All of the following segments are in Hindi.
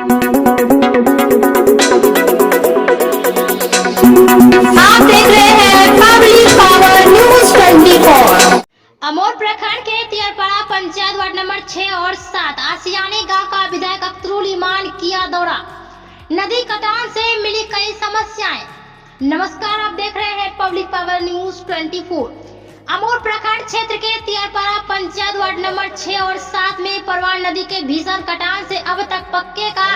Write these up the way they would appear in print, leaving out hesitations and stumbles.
आप देख रहे हैं पब्लिक पावर न्यूज 24। अमोर प्रखंड के तियरपाड़ा पंचायत वार्ड नंबर 6 और 7 आसियानी गांव का विधायक अख्तरुल ईमान किया दौरा। नदी कटान से मिली कई समस्याएं। नमस्कार, आप देख रहे हैं पब्लिक पावर न्यूज 24। अमोर प्रखंड क्षेत्र के तियरपाड़ा पंचायत वार्ड नंबर 6 और 7 में परवान नदी के भीषण कटान से अब तक पक्के का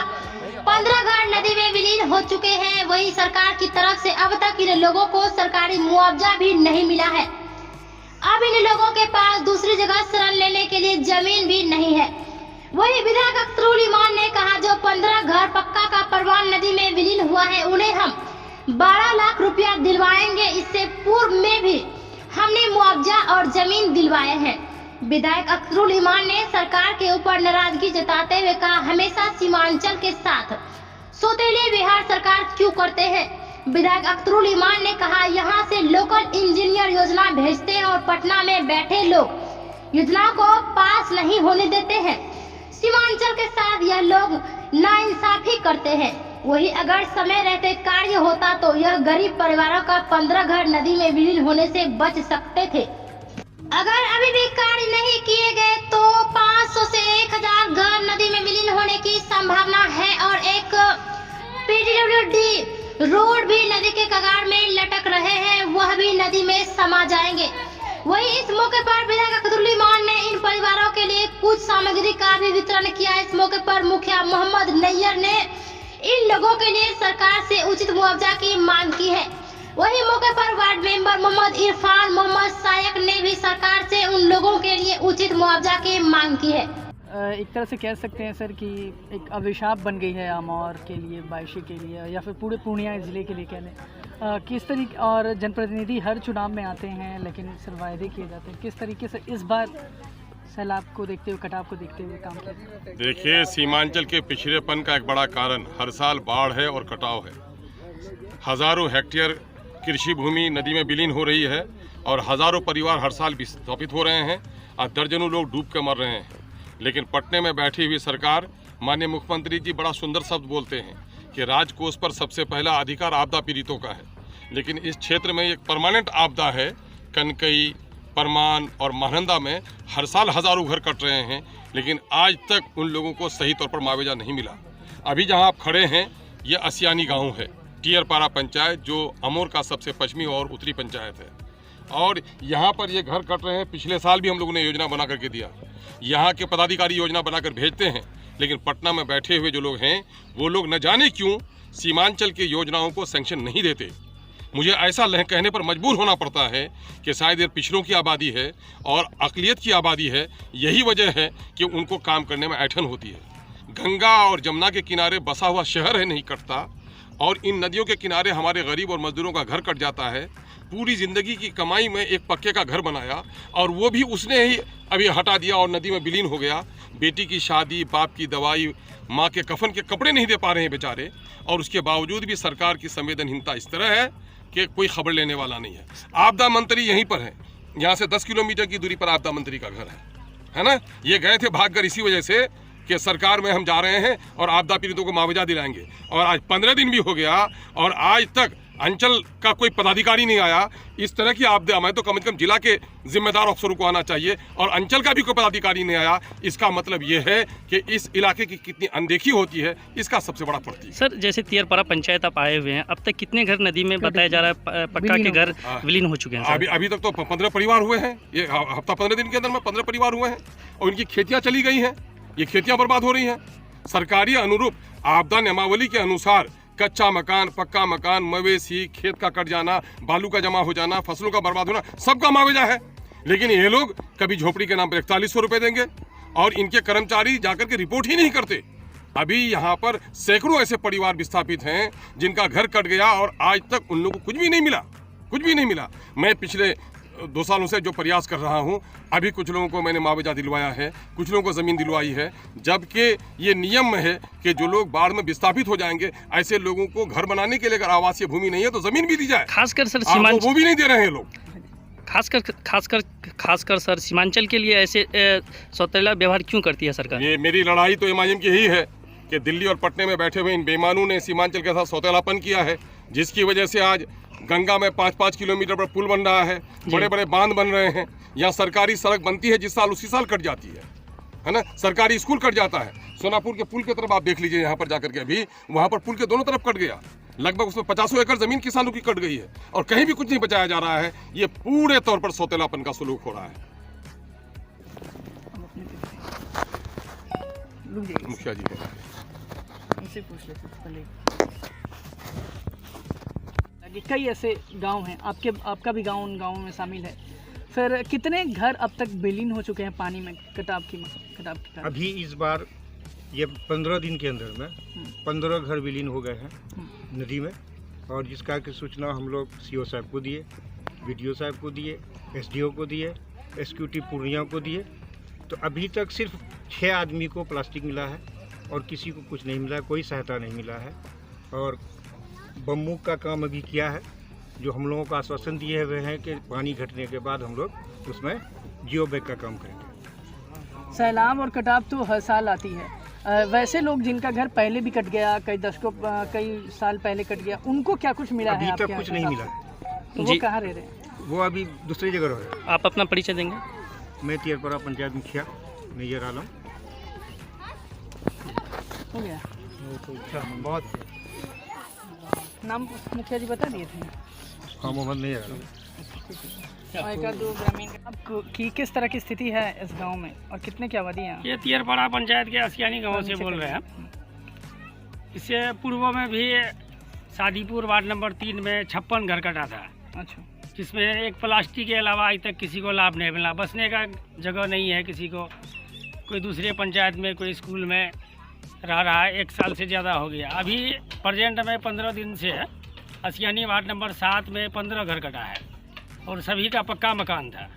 15 घर नदी में विलीन हो चुके हैं। वहीं सरकार की तरफ से अब तक इन लोगों को सरकारी मुआवजा भी नहीं मिला है। अब इन लोगों के पास दूसरी जगह शरण लेने के लिए जमीन भी नहीं है। वहीं विधायक अख्तरुल ईमान ने कहा, जो 15 घर पक्का का परवान नदी में विलीन हुआ है उन्हें हम 12 लाख रुपया दिलवाएंगे। इससे पूर्व में भी हमने मुआवजा और जमीन दिलवाए हैं। विधायक अख्तरुल ईमान ने सरकार के ऊपर नाराजगी जताते हुए कहा, हमेशा सीमांचल के साथ सौतेले व्यवहार सरकार क्यों करते हैं। विधायक अख्तरुल ईमान ने कहा, यहाँ से लोकल इंजीनियर योजना भेजते हैं और पटना में बैठे लोग योजना को पास नहीं होने देते हैं। सीमांचल के साथ यह लोग नाइंसाफी करते हैं। वही अगर समय रहते कार्य होता तो यह गरीब परिवारों का 15 घर नदी में विलीन होने से बच सकते थे। अगर अभी भी कार्य नहीं किए गए तो 500 से 1000 घर नदी में विलीन होने की संभावना है और एक पीडब्ल्यूडी रोड भी नदी के कगार में लटक रहे हैं, वह भी नदी में समा जाएंगे। वहीं इस मौके पर विधायक अख्तरुल ईमान ने इन परिवारों के लिए कुछ सामग्री का भी वितरण किया। इस मौके पर मुखिया मोहम्मद नैयर ने इन लोगों के लिए सरकार से उचित मुआवजा की मांग की है। वहीं मौके पर वार्ड मेंबर मोहम्मद इरफान मोहम्मद सायक ने भी सरकार से उन लोगों के लिए उचित मुआवजा की मांग की है। एक तरह से कह सकते हैं सर कि एक अभिशाप बन गई है अमौर के लिए, बायशी के लिए या फिर पूरे पूर्णिया ज़िले के लिए कह लें। किस तरीके और जनप्रतिनिधि हर चुनाव में आते हैं लेकिन सिर्फ वायदे किए जाते हैं, किस तरीके से इस बार सैलाब को देखते हुए, कटाव को देखते हुए काम किया? देखिए, सीमांचल के पिछड़ेपन का एक बड़ा कारण हर साल बाढ़ है और कटाव है। हज़ारों हेक्टेयर कृषि भूमि नदी में विलीन हो रही है और हज़ारों परिवार हर साल विस्थापित हो रहे हैं और दर्जनों लोग डूब के मर रहे हैं। लेकिन पटने में बैठी हुई सरकार, माननीय मुख्यमंत्री जी बड़ा सुंदर शब्द बोलते हैं कि राजकोष पर सबसे पहला अधिकार आपदा पीड़ितों का है, लेकिन इस क्षेत्र में एक परमानेंट आपदा है। कनकई, परमान और महानंदा में हर साल हज़ारों घर कट रहे हैं, लेकिन आज तक उन लोगों को सही तौर पर मुआवजा नहीं मिला। अभी जहां आप खड़े हैं ये आसियानी गांव है, तियरपाड़ा पंचायत, जो अमोर का सबसे पश्चिमी और उत्तरी पंचायत है। और यहाँ पर ये घर कट रहे हैं। पिछले साल भी हम लोगों ने योजना बना करके दिया। यहाँ के पदाधिकारी योजना बनाकर भेजते हैं, लेकिन पटना में बैठे हुए जो लोग हैं वो लोग न जाने क्यों सीमांचल की योजनाओं को सैंक्शन नहीं देते। मुझे ऐसा कहने पर मजबूर होना पड़ता है कि शायद ये पिछड़ों की आबादी है और अक़लियत की आबादी है, यही वजह है कि उनको काम करने में ऐठन होती है। गंगा और जमुना के किनारे बसा हुआ शहर है, नहीं कटता, और इन नदियों के किनारे हमारे गरीब और मजदूरों का घर कट जाता है। पूरी ज़िंदगी की कमाई में एक पक्के का घर बनाया और वो भी उसने ही अभी हटा दिया और नदी में विलीन हो गया। बेटी की शादी, बाप की दवाई, माँ के कफन के कपड़े नहीं दे पा रहे हैं बेचारे, और उसके बावजूद भी सरकार की संवेदनहीनता इस तरह है कि कोई खबर लेने वाला नहीं है। आपदा मंत्री यहीं पर है, यहाँ से 10 किलोमीटर की दूरी पर आपदा मंत्री का घर है ना। ये गए थे भागकर इसी वजह से कि सरकार में हम जा रहे हैं और आपदा पीड़ितों को मुआवजा दिलाएंगे, और आज 15 दिन भी हो गया और आज तक अंचल का कोई पदाधिकारी नहीं आया। इस तरह की आपदा में तो कम से कम जिला के जिम्मेदार अफसरों को आना चाहिए, और अंचल का भी कोई पदाधिकारी नहीं आया। इसका मतलब ये है कि इस इलाके की कितनी अनदेखी होती है, इसका सबसे बड़ा प्रतीक। सर, जैसे तियरपाड़ा पंचायत आप आए हुए हैं, अब तक कितने घर नदी में बताया जा रहा है पक्का के घर विलीन हो चुके हैं? अभी तक तो 15 परिवार हुए हैं। ये हफ्ता 15 दिन के अंदर में 15 परिवार हुए हैं और इनकी खेतियाँ चली गई हैं। ये खेतियाँ बर्बाद हो रही हैं। सरकारी अनुरूप आपदा नियमावली के अनुसार कच्चा मकान, पक्का मकान, मवेशी, खेत का कट जाना, बालू का जमा हो जाना, फसलों का बर्बाद होना, सबका मुआवजा है। लेकिन ये लोग कभी झोपड़ी के नाम पर 4100 रुपये देंगे और इनके कर्मचारी जाकर के रिपोर्ट ही नहीं करते। अभी यहाँ पर सैकड़ों ऐसे परिवार विस्थापित हैं जिनका घर कट गया और आज तक उन लोगों को कुछ भी नहीं मिला। मैं पिछले 2 सालों से जो प्रयास कर रहा हूं, अभी कुछ लोगों को मैंने मुआवजा दिलवाया है, कुछ लोगों को ज़मीन दिलवाई है, जबकि ये नियम में है कि जो लोग बाढ़ में विस्थापित हो जाएंगे ऐसे लोगों को घर बनाने के लिए अगर आवासीय भूमि नहीं है तो ज़मीन भी दी जाए। खासकर सर वो भी नहीं दे रहे हैं लोग। खासकर सर सीमांचल के लिए ऐसे सौतेला व्यवहार क्यों करती है सरकार? ये मेरी लड़ाई तो MIM की ही है कि दिल्ली और पटने में बैठे हुए इन बेईमानों ने सीमांचल के साथ सौतेलापन किया है, जिसकी वजह से आज गंगा में 5-5 किलोमीटर पर पुल बन रहा है, बड़े बड़े बांध बन रहे हैं। यहाँ सरकारी सड़क बनती है, जिस साल उसी साल कट जाती है ना। सरकारी स्कूल कट जाता है। सोनापुर के पुल की तरफ आप देख लीजिए, यहाँ पर जाकर के अभी वहाँ पर पुल के दोनों तरफ कट गया, लगभग उसमें 50 एकड़ जमीन किसानों की कट गई है और कहीं भी कुछ नहीं बचाया जा रहा है। ये पूरे तौर पर सौतेलापन का सलूक हो रहा है। मुखिया जी उनसे पूछ लेते पहले। कई ऐसे गांव हैं, आपका भी गांव उन गांवों में शामिल है सर। कितने घर अब तक विलीन हो चुके हैं पानी में कटाव के कारण? अभी इस बार ये 15 दिन के अंदर में 15 घर विलीन हो गए हैं नदी में, और जिसका की सूचना हम लोग सीओ साहब को दिए, बीडीओ साहब को दिए, एसडीओ को दिए, एसक्यूटिव पूर्णिया को दिए। तो अभी तक सिर्फ 6 आदमी को प्लास्टिक मिला है और किसी को कुछ नहीं मिला है, कोई सहायता नहीं मिला है। और बम्बू का काम अभी किया है, जो हम लोगों को आश्वासन दिए हुए हैं कि पानी घटने के बाद हम लोग उसमें जियो बैग का काम करेंगे। सैलाब और कटाव तो हर साल आती है। वैसे लोग जिनका घर पहले भी कट गया, कई साल पहले कट गया, उनको क्या कुछ मिला है? अभी तक कुछ नहीं मिला। तो वो कहाँ रह रहे हैं? वो अभी दूसरी जगह रह रहे हैं। आप अपना परिचय देंगे? मैं तियरपड़ा पंचायत मुखिया मेजर आलम। हो गया। बहुत नाम मुखिया जी बता दिए थे। हाँ, मोहम्मद मेजर आलम। ग्रामीण की किस तरह की स्थिति है इस गांव में और कितने की आबादी है? ये तियरपड़ा पंचायत के असियानी गांव से बोल रहे हैं। इससे पूर्व में भी शादीपुर वार्ड नंबर 3 में 56 घर कटा था। अच्छा। जिसमें एक प्लास्टिक के अलावा आज तक किसी को लाभ नहीं मिला। बसने का जगह नहीं है किसी को। कोई दूसरे पंचायत में, कोई स्कूल में रह रहा है। 1 साल से ज़्यादा हो गया। अभी प्रेजेंट में 15 दिन से असियानी वार्ड नंबर 7 में 15 घर कटा है और सभी का पक्का मकान था।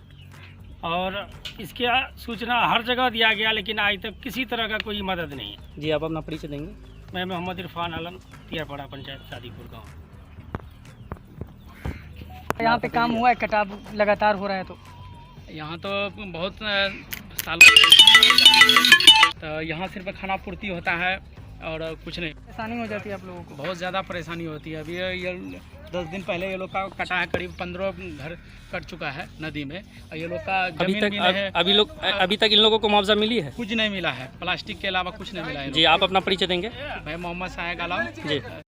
और इसकी सूचना हर जगह दिया गया, लेकिन आज तक किसी तरह का कोई मदद नहीं। जी, आप अपना परिचय देंगे? मैं मोहम्मद इरफान आलम, तियरपड़ा पंचायत शादीपुर गाँव। यहाँ पे काम हुआ है, कटाव लगातार हो रहा है? तो यहाँ तो बहुत साल तो यहाँ सिर्फ खाना पूर्ति होता है और कुछ नहीं। परेशानी हो जाती है आप लोगों को? बहुत ज़्यादा परेशानी होती है। अभी ये 10 दिन पहले ये लोग का कटा है, करीब 15 घर कट चुका है नदी में। और ये लोग का जमीन मिला है। अभी तक इन लोगों को मुआवजा मिली है? कुछ नहीं मिला है, प्लास्टिक के अलावा कुछ नहीं मिला है। जी, आप अपना परिचय देंगे? मैं मोहम्मद साहेब आलम, जी।